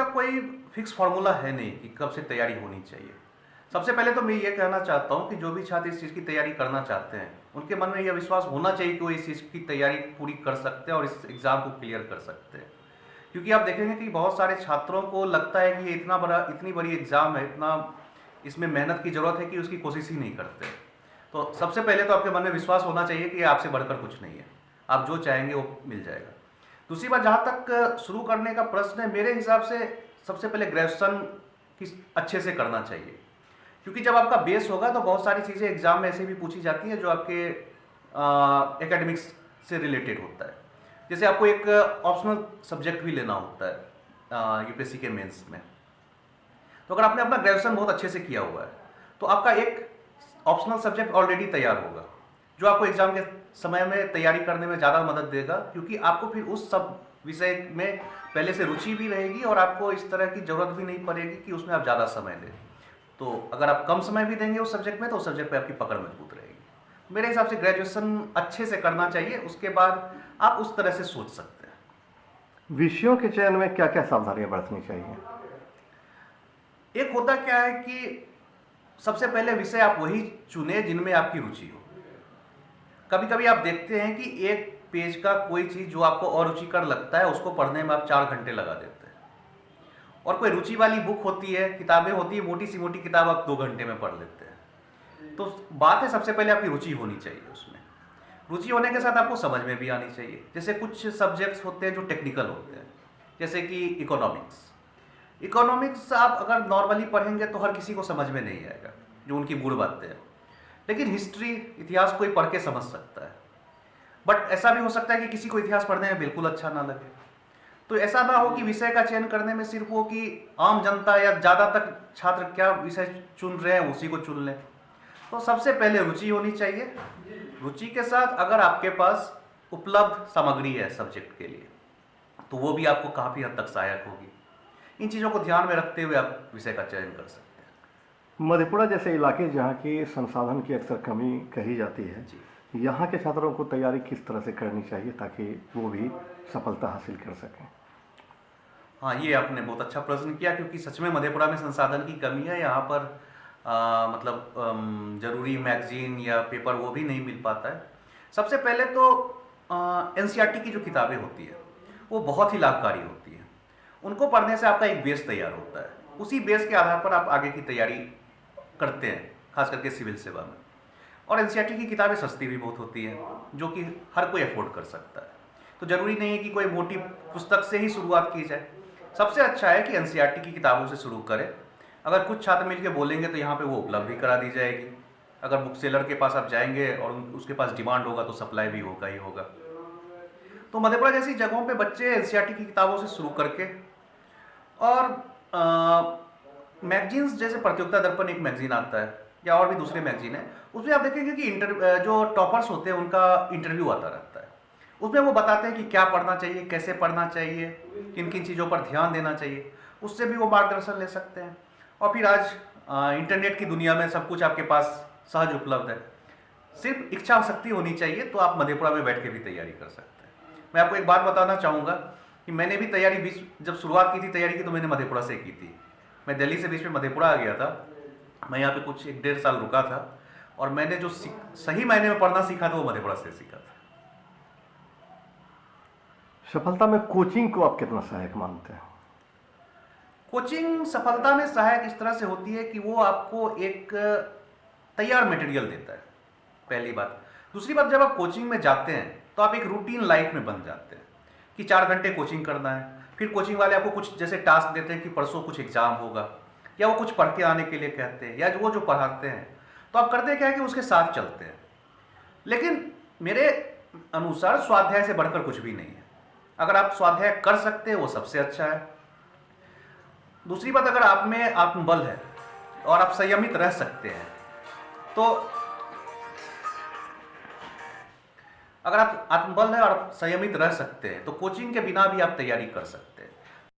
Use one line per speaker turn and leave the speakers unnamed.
इसका कोई fix formula है नहीं कि कब से तैयारी होनी चाहिए। सबसे पहले तो मैं ये कहना चाहता हूँ कि जो भी छात्र इस चीज़ की तैयारी करना चाहते हैं, उनके मन में यह विश्वास होना चाहिए कि वो इस चीज़ की तैयारी पूरी कर सकते हैं और इस एग्ज़ाम को क्लियर कर सकते हैं। क्योंकि आप देखेंगे कि बहुत सारे छात्रों को लगता है कि ये इतनी बड़ी एग्ज़ाम है, इतना इसमें मेहनत की ज़रूरत है कि उसकी कोशिश ही नहीं करते। तो सबसे पहले तो आपके मन में विश्वास होना चाहिए कि आपसे बढ़कर कुछ नहीं है, आप जो चाहेंगे वो मिल जाएगा। दूसरी बात, जहाँ तक शुरू करने का प्रश्न है, मेरे हिसाब से सबसे पहले ग्रेजुएशन की अच्छे से करना चाहिए। क्योंकि जब आपका बेस होगा तो बहुत सारी चीज़ें एग्जाम में ऐसे भी पूछी जाती हैं जो आपके एकेडमिक्स से रिलेटेड होता है। जैसे आपको एक ऑप्शनल सब्जेक्ट भी लेना होता है यूपीएससी के मेंस में। तो अगर आपने अपना ग्रेजुएशन बहुत अच्छे से किया हुआ है तो आपका एक ऑप्शनल सब्जेक्ट ऑलरेडी तैयार होगा, जो आपको एग्जाम के समय में तैयारी करने में ज़्यादा मदद देगा, क्योंकि आपको फिर उस सब विषय में पहले से रुचि भी रहेगी और आपको इस तरह की ज़रूरत भी नहीं पड़ेगी कि उसमें आप ज़्यादा समय दें। तो अगर आप कम समय भी देंगे उस सब्जेक्ट में तो उस सब्जेक्ट पे आपकी पकड़ मजबूत रहेगी। मेरे हिसाब से ग्रेजुएशन अच्छे से करना चाहिए, उसके बाद आप उस तरह से सोच सकते हैं।
विषयों के चयन में क्या क्या सावधानियां बरतनी चाहिए?
एक होता क्या है कि सबसे पहले विषय आप वही चुने जिनमें आपकी रुचि हो। कभी कभी आप देखते हैं कि एक पेज का कोई चीज़ जो आपको अरुचिकर लगता है उसको पढ़ने में आप 4 घंटे लगा देते हैं, और कोई रुचि वाली बुक होती है, किताबें होती है, मोटी सी मोटी किताब आप 2 घंटे में पढ़ लेते हैं। तो बात है सबसे पहले आपकी रुचि होनी चाहिए उसमें। रुचि होने के साथ आपको समझ में भी आनी चाहिए। जैसे कुछ सब्जेक्ट्स होते हैं जो टेक्निकल होते हैं, जैसे कि इकोनॉमिक्स आप अगर नॉर्मली पढ़ेंगे तो हर किसी को समझ में नहीं आएगा, जो उनकी मूल बातें हैं। लेकिन हिस्ट्री, इतिहास कोई पढ़ के समझ सकता है। बट ऐसा भी हो सकता है कि किसी को इतिहास पढ़ने में बिल्कुल अच्छा ना लगे। तो ऐसा ना हो कि विषय का चयन करने में सिर्फ वो कि आम जनता या ज़्यादातर छात्र क्या विषय चुन रहे हैं उसी को चुन लें। तो सबसे पहले रुचि होनी चाहिए। रुचि के साथ अगर आपके पास उपलब्ध सामग्री है सब्जेक्ट के लिए तो वो भी आपको काफ़ी हद तक सहायक होगी। इन चीज़ों को ध्यान में रखते हुए आप विषय का चयन कर सकते हैं।
मधेपुरा जैसे इलाके जहाँ की संसाधन की अक्सर कमी कही जाती है, यहाँ के छात्रों को तैयारी किस तरह से करनी चाहिए ताकि वो भी सफलता हासिल कर सकें?
हाँ, ये आपने बहुत अच्छा प्रश्न किया, क्योंकि सच में मधेपुरा में संसाधन की कमी है। यहाँ पर ज़रूरी मैगजीन या पेपर वो भी नहीं मिल पाता है। सबसे पहले तो एनसीईआरटी की जो किताबें होती है वो बहुत ही लाभकारी होती है। उनको पढ़ने से आपका एक बेस तैयार होता है। उसी बेस के आधार पर आप आगे की तैयारी करते हैं, खास करके सिविल सेवा में। और एनसीईआरटी की किताबें सस्ती भी बहुत होती हैं, जो कि हर कोई अफोर्ड कर सकता है। तो ज़रूरी नहीं है कि कोई मोटी पुस्तक से ही शुरुआत की जाए। सबसे अच्छा है कि एनसीईआरटी की किताबों से शुरू करें। अगर कुछ छात्र मिलकर बोलेंगे तो यहाँ पे वो उपलब्ध भी करा दी जाएगी। अगर बुक सेलर के पास आप जाएंगे और उसके पास डिमांड होगा तो सप्लाई भी होगा ही होगा। तो मधेपुरा जैसी जगहों पे बच्चे एनसीईआरटी की किताबों से शुरू करके, और मैगजीन्स जैसे प्रतियोगिता दर्पण एक मैगजीन आता है या और भी दूसरे मैगजीन है, उसमें आप देखेंगे कि जो टॉपर्स होते हैं उनका इंटरव्यू आता रहता है। उसमें वो बताते हैं कि क्या पढ़ना चाहिए, कैसे पढ़ना चाहिए, किन किन चीज़ों पर ध्यान देना चाहिए। उससे भी वो मार्गदर्शन ले सकते हैं। और फिर आज इंटरनेट की दुनिया में सब कुछ आपके पास सहज उपलब्ध है। सिर्फ इच्छा शक्ति होनी चाहिए, तो आप मधेपुरा में बैठ के भी तैयारी कर सकते हैं। मैं आपको एक बात बताना चाहूँगा कि मैंने भी तैयारी जब शुरुआत की थी तैयारी की तो मैंने मधेपुरा से की थी। मैं दिल्ली से बीच में मधेपुरा आ गया था। मैं यहाँ पे कुछ 1-1.5 साल रुका था, और मैंने जो सही मायने में पढ़ना सीखा था वो मधेपुरा से सीखा था।
सफलता में कोचिंग को आप कितना सहायक मानते हैं?
कोचिंग सफलता में सहायक इस तरह से होती है कि वो आपको एक तैयार मटेरियल देता है, पहली बात। दूसरी बात, जब आप कोचिंग में जाते हैं तो आप एक रूटीन लाइफ में बन जाते हैं कि 4 घंटे कोचिंग करना है। फिर कोचिंग वाले आपको कुछ जैसे टास्क देते हैं कि परसों कुछ एग्जाम होगा, या वो कुछ पढ़ के आने के लिए कहते हैं, या वो जो पढ़ाते हैं, तो आप करते क्या है कि उसके साथ चलते हैं। लेकिन मेरे अनुसार स्वाध्याय से बढ़कर कुछ भी नहीं है। अगर आप स्वाध्याय कर सकते हैं वो सबसे अच्छा है। दूसरी बात, अगर आप में आत्मबल है और आप संयमित रह सकते हैं, तो अगर आप आत्मबल है और आप संयमित रह सकते हैं तो कोचिंग के बिना भी आप तैयारी कर सकते हैं।